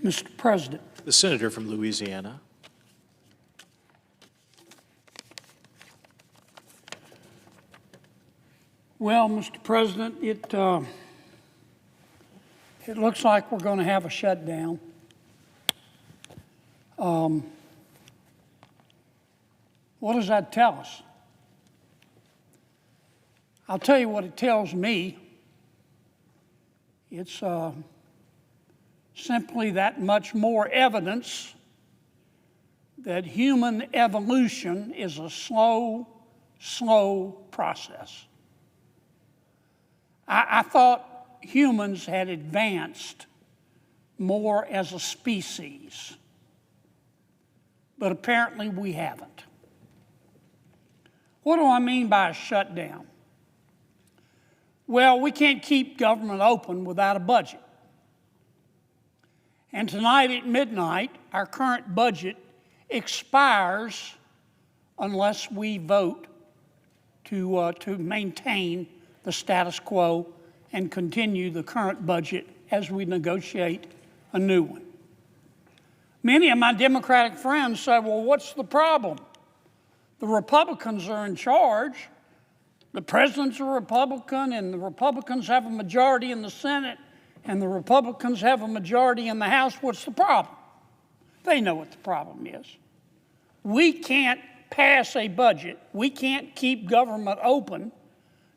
Mr. President. The senator from Louisiana. Well, Mr. President, it looks like we're going to have a shutdown. What does that tell us? I'll tell you what it tells me. It's simply that much more evidence that human evolution is a slow process. I thought humans had advanced more as a species, but apparently we haven't. What do I mean by a shutdown? Well, we can't keep government open without a budget. And tonight at midnight, our current budget expires unless we vote to maintain the status quo and continue the current budget as we negotiate a new one. Many of my Democratic friends say, well, what's the problem? The Republicans are in charge. The president's a Republican, and the Republicans have a majority in the Senate, and the Republicans have a majority in the House. What's the problem? They know what the problem is. We can't pass a budget. We can't keep government open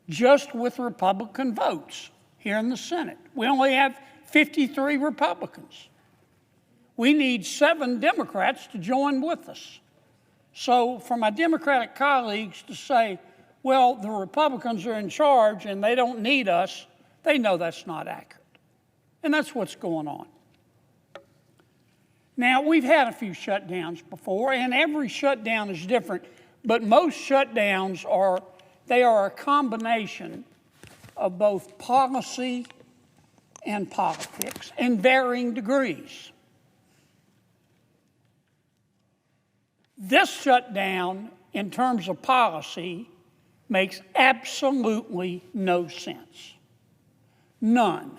just with Republican votes here in the Senate. We only have 53 Republicans. We need 7 Democrats to join with us. So for my Democratic colleagues to say, well, the Republicans are in charge and they don't need us, they know that's not accurate. And that's what's going on. Now, we've had a few shutdowns before, and every shutdown is different, but most shutdowns are a combination of both policy and politics in varying degrees. This shutdown, in terms of policy, makes absolutely no sense. None.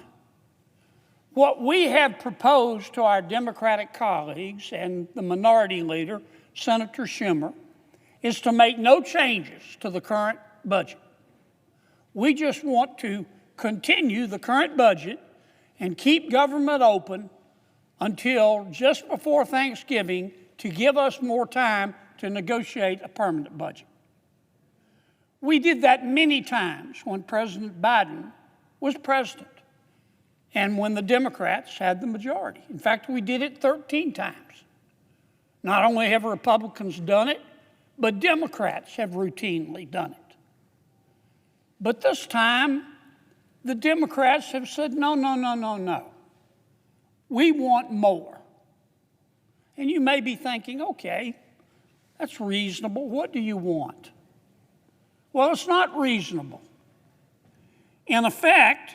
What we have proposed to our Democratic colleagues and the minority leader, Senator Schumer, is to make no changes to the current budget. We just want to continue the current budget and keep government open until just before Thanksgiving to give us more time to negotiate a permanent budget. We did that many times when President Biden was president and when the Democrats had the majority. In fact, we did it 13 times. Not only have Republicans done it, but Democrats have routinely done it. But this time, the Democrats have said, no. We want more. And you may be thinking, okay, that's reasonable. What do you want? Well, it's not reasonable. In effect,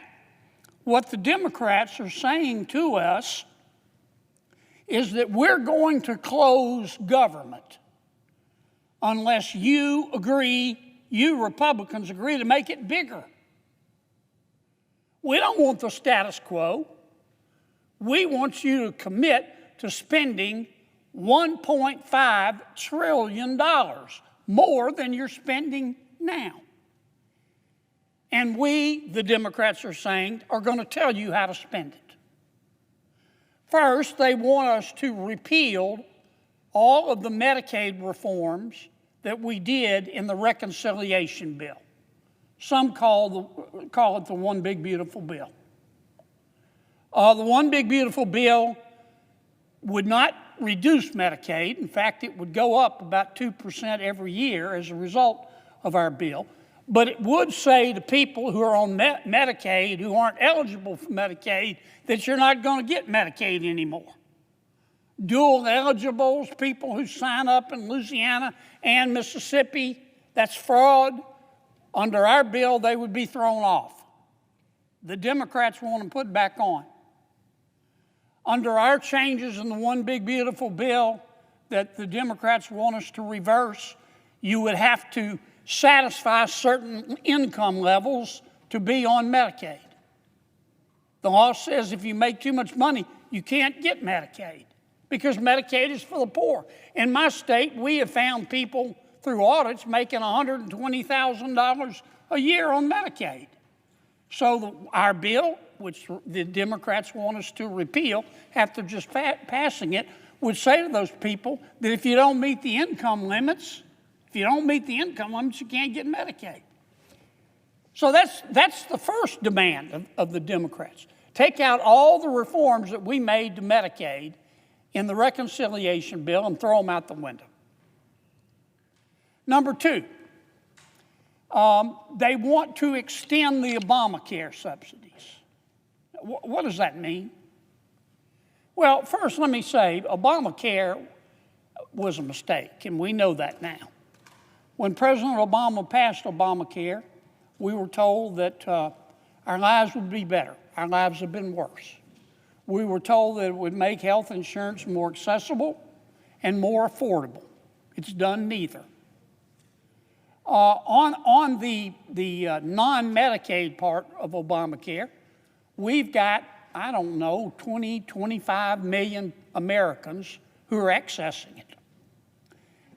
what the Democrats are saying to us is that we're going to close government unless you Republicans agree to make it bigger. We don't want the status quo. We want you to commit to spending $1.5 trillion more than you're spending now. And we, the Democrats are saying, are going to tell you how to spend it. First, they want us to repeal all of the Medicaid reforms that we did in the reconciliation bill. Some call it the One Big Beautiful Bill. The One Big Beautiful Bill would not reduce Medicaid. In fact, it would go up about 2% every year as a result of our bill. But it would say to people who are on Medicaid, who aren't eligible for Medicaid, that you're not going to get Medicaid anymore. Dual eligibles, people who sign up in Louisiana and Mississippi, that's fraud. Under our bill, they would be thrown off. The Democrats want them put back on. Under our changes in the One Big Beautiful Bill that the Democrats want us to reverse, you would have to satisfy certain income levels to be on Medicaid. The law says if you make too much money, you can't get Medicaid because Medicaid is for the poor. In my state, we have found people through audits making $120,000 a year on Medicaid. So our bill, which the Democrats want us to repeal after just passing it, would say to those people that if you don't meet the income limits, you can't get Medicaid. So that's the first demand of the Democrats. Take out all the reforms that we made to Medicaid in the reconciliation bill and throw them out the window. Number two, they want to extend the Obamacare subsidies. What does that mean? Well, first let me say Obamacare was a mistake, and we know that now. When President Obama passed Obamacare, we were told that our lives would be better. Our lives have been worse. We were told that it would make health insurance more accessible and more affordable. It's done neither. On the non-Medicaid part of Obamacare, we've got, 25 million Americans who are accessing it.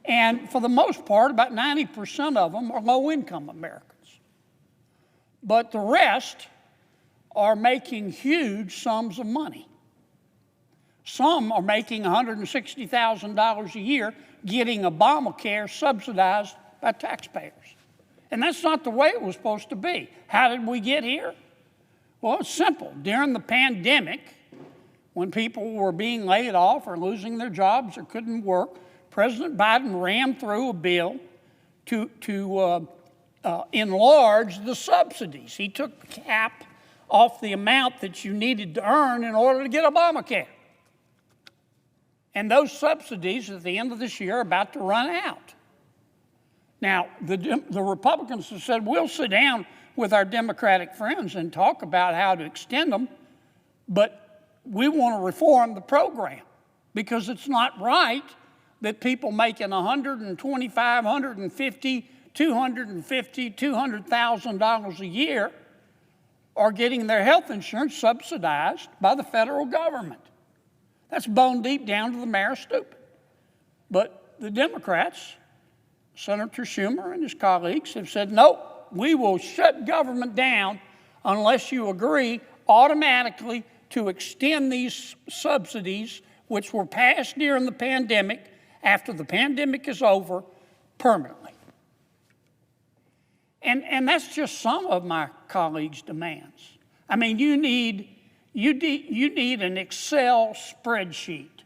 And for the most part, about 90% of them are low-income Americans. But the rest are making huge sums of money. Some are making $160,000 a year getting Obamacare subsidized by taxpayers. And that's not the way it was supposed to be. How did we get here? Well, it's simple. During the pandemic, when people were being laid off or losing their jobs or couldn't work, President Biden rammed through a bill to enlarge the subsidies. He took the cap off the amount that you needed to earn in order to get Obamacare. And those subsidies at the end of this year are about to run out. Now, the Republicans have said, we'll sit down with our Democratic friends and talk about how to extend them, but we want to reform the program because it's not right that people making $125,000, $150,000, $250,000, $200,000 a year are getting their health insurance subsidized by the federal government. That's bone deep down to the mayor stupid. But the Democrats, Senator Schumer and his colleagues, have said, nope, we will shut government down unless you agree automatically to extend these subsidies, which were passed during the pandemic, after the pandemic is over, permanently. And that's just some of my colleagues' demands. I mean, you need an Excel spreadsheet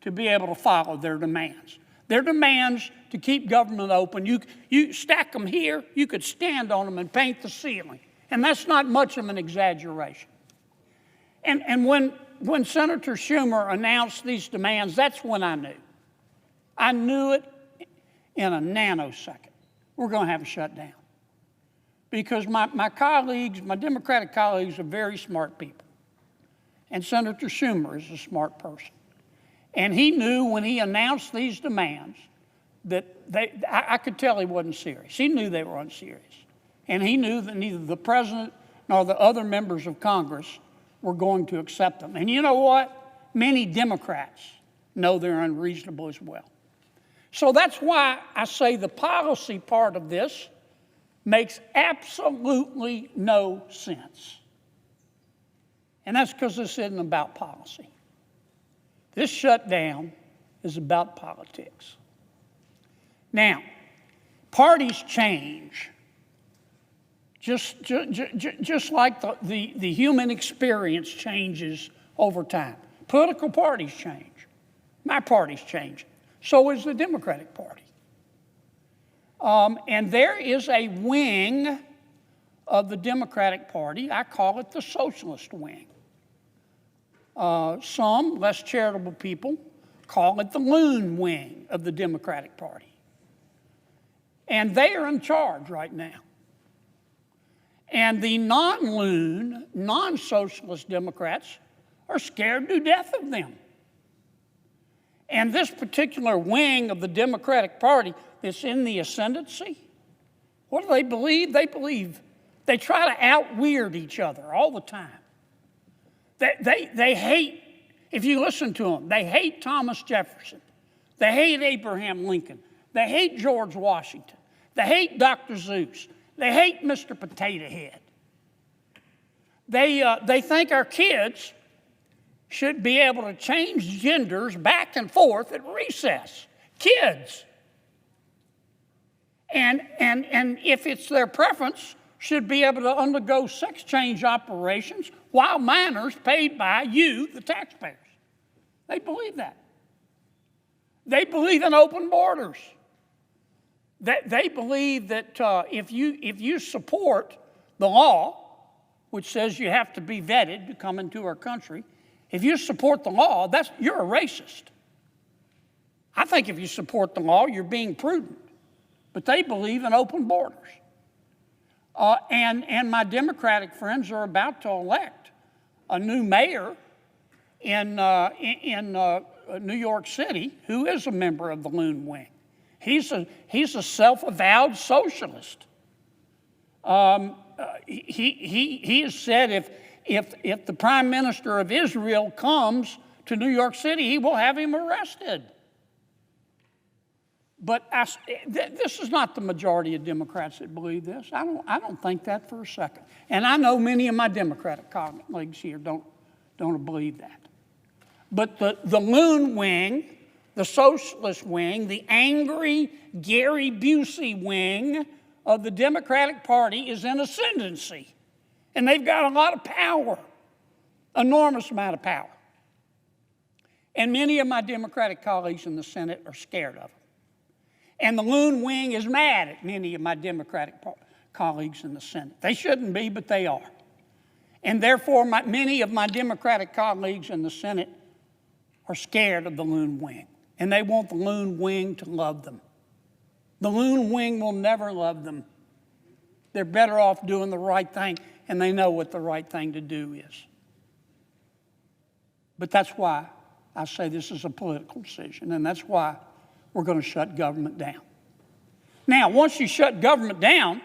to be able to follow their demands. Their demands to keep government open, you stack them here, you could stand on them and paint the ceiling. And that's not much of an exaggeration. And when Senator Schumer announced these demands, that's when I knew. I knew it in a nanosecond. We're going to have a shutdown. Because my colleagues, my Democratic colleagues, are very smart people. And Senator Schumer is a smart person. And he knew when he announced these demands that I could tell he wasn't serious. He knew they were unserious. And he knew that neither the president nor the other members of Congress were going to accept them. And you know what? Many Democrats know they're unreasonable as well. So that's why I say the policy part of this makes absolutely no sense. And that's because this isn't about policy. This shutdown is about politics. Now, parties change, just like the human experience changes over time. Political parties change. My party's changing. So is the Democratic Party. And there is a wing of the Democratic Party, I call it the socialist wing. Some less charitable people call it the loon wing of the Democratic Party. And they are in charge right now. And the non-loon, non-socialist Democrats are scared to death of them. And this particular wing of the Democratic Party that's in the ascendancy, what do they believe? They try to out-weird each other all the time. They hate If you listen to them, they hate Thomas Jefferson. They hate Abraham Lincoln. They hate George Washington. They hate Dr. Seuss. They hate Mr. Potato Head. They think our kids should be able to change genders back and forth at recess. Kids. And if it's their preference, should be able to undergo sex change operations while minors paid by you, the taxpayers. They believe that. They believe in open borders. They believe that if you support the law, which says you have to be vetted to come into our country, if you support the law, you're a racist. I think if you support the law, you're being prudent. But they believe in open borders. And my Democratic friends are about to elect a new mayor in New York City who is a member of the Loon Wing. He's a self-avowed socialist. He has said if the Prime Minister of Israel comes to New York City, he will have him arrested. But this is not the majority of Democrats that believe this. I don't think that for a second. And I know many of my Democratic colleagues here don't believe that. But the Loon Wing, the socialist wing, the angry Gary Busey wing of the Democratic Party is in ascendancy. And they've got a lot of power, enormous amount of power. And many of my Democratic colleagues in the Senate are scared of them. And the Loon Wing is mad at many of my Democratic colleagues in the Senate. They shouldn't be, but they are. And therefore, many of my Democratic colleagues in the Senate are scared of the Loon Wing. And they want the Loon Wing to love them. The Loon Wing will never love them. They're better off doing the right thing, and they know what the right thing to do is. But that's why I say this is a political decision, and that's why we're going to shut government down. Now, once you shut government down,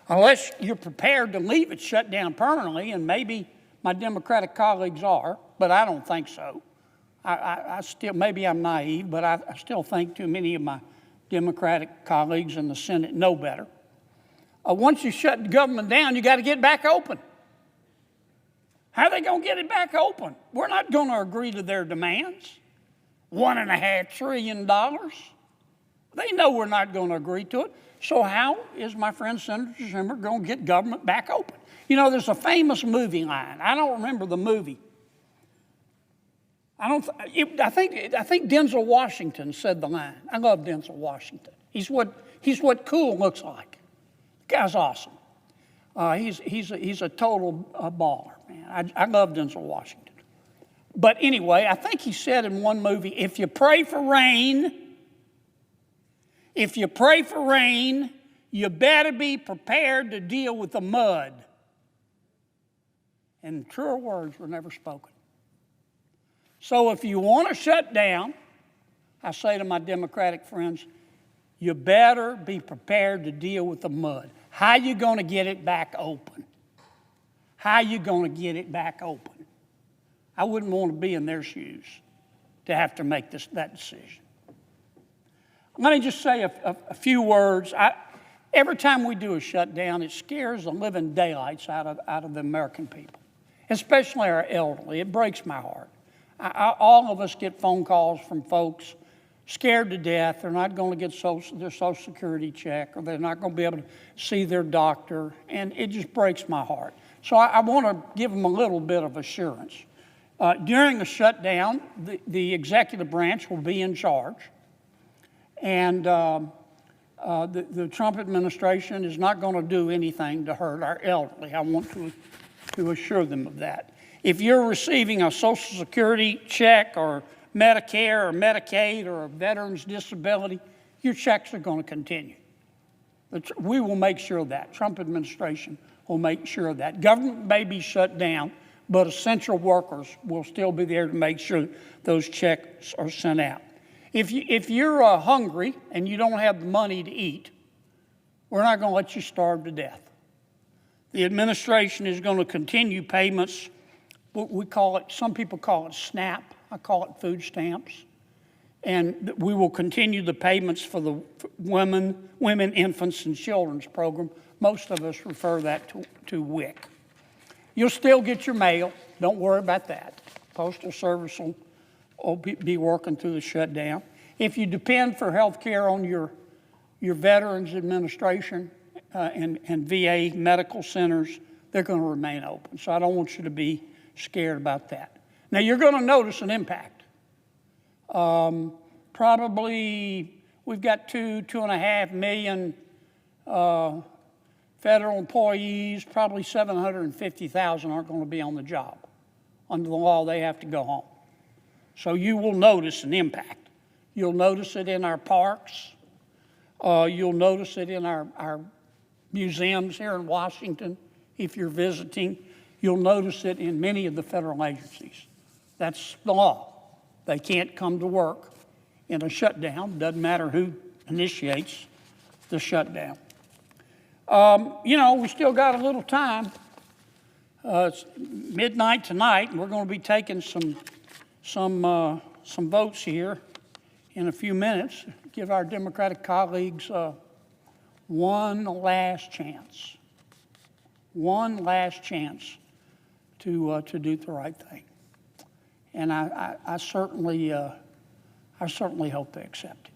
unless you're prepared to leave it shut down permanently, and maybe my Democratic colleagues are, but I don't think so. I still, maybe I'm naive, but I still think too many of my Democratic colleagues in the Senate know better. Once you shut the government down, you got to get it back open. How are they going to get it back open? We're not going to agree to their demands. $1.5 trillion. They know we're not going to agree to it. So how is my friend Senator Schumer going to get government back open? You know, there's a famous movie line. I don't remember the movie. I think Denzel Washington said the line. I love Denzel Washington. He's what cool looks like. The guy's awesome. He's a total baller, man. I love Denzel Washington. But anyway, I think he said in one movie, if you pray for rain, you better be prepared to deal with the mud. And truer words were never spoken. So if you want to shut down, I say to my Democratic friends, you better be prepared to deal with the mud. How you going to get it back open? How you going to get it back open? I wouldn't want to be in their shoes to have to make that decision. Let me just say a few words. Every time we do a shutdown, it scares the living daylights out of the American people, especially our elderly. It breaks my heart. All of us get phone calls from folks scared to death. They're not going to get their Social Security check, or they're not going to be able to see their doctor, and it just breaks my heart. So I want to give them a little bit of assurance. During the shutdown, the executive branch will be in charge, and the Trump administration is not going to do anything to hurt our elderly. I want to assure them of that. If you're receiving a Social Security check or Medicare or Medicaid or a veteran's disability, your checks are going to continue. We will make sure of that. Trump administration will make sure of that. Government may be shut down, but essential workers will still be there to make sure those checks are sent out. If you're hungry and you don't have the money to eat, we're not going to let you starve to death. The administration is going to continue payments we call it, some people call it SNAP, I call it food stamps. And we will continue the payments for the women, infants, and children's program. Most of us refer that to WIC. You'll still get your mail. Don't worry about that. Postal Service will be working through the shutdown. If you depend for health care on your Veterans Administration and VA medical centers, they're going to remain open. So I don't want you to be scared about that. Now, you're going to notice an impact. Probably we've got 2.5 million federal employees, probably 750,000 aren't going to be on the job. Under the law, they have to go home. So you will notice an impact. You'll notice it in our parks. You'll notice it in our museums here in Washington if you're visiting. You'll notice it in many of the federal agencies. That's the law. They can't come to work in a shutdown. Doesn't matter who initiates the shutdown. We still got a little time. It's midnight tonight, and we're going to be taking some votes here in a few minutes. Give our Democratic colleagues one last chance. One last chance to do the right thing. And I certainly hope they accept it.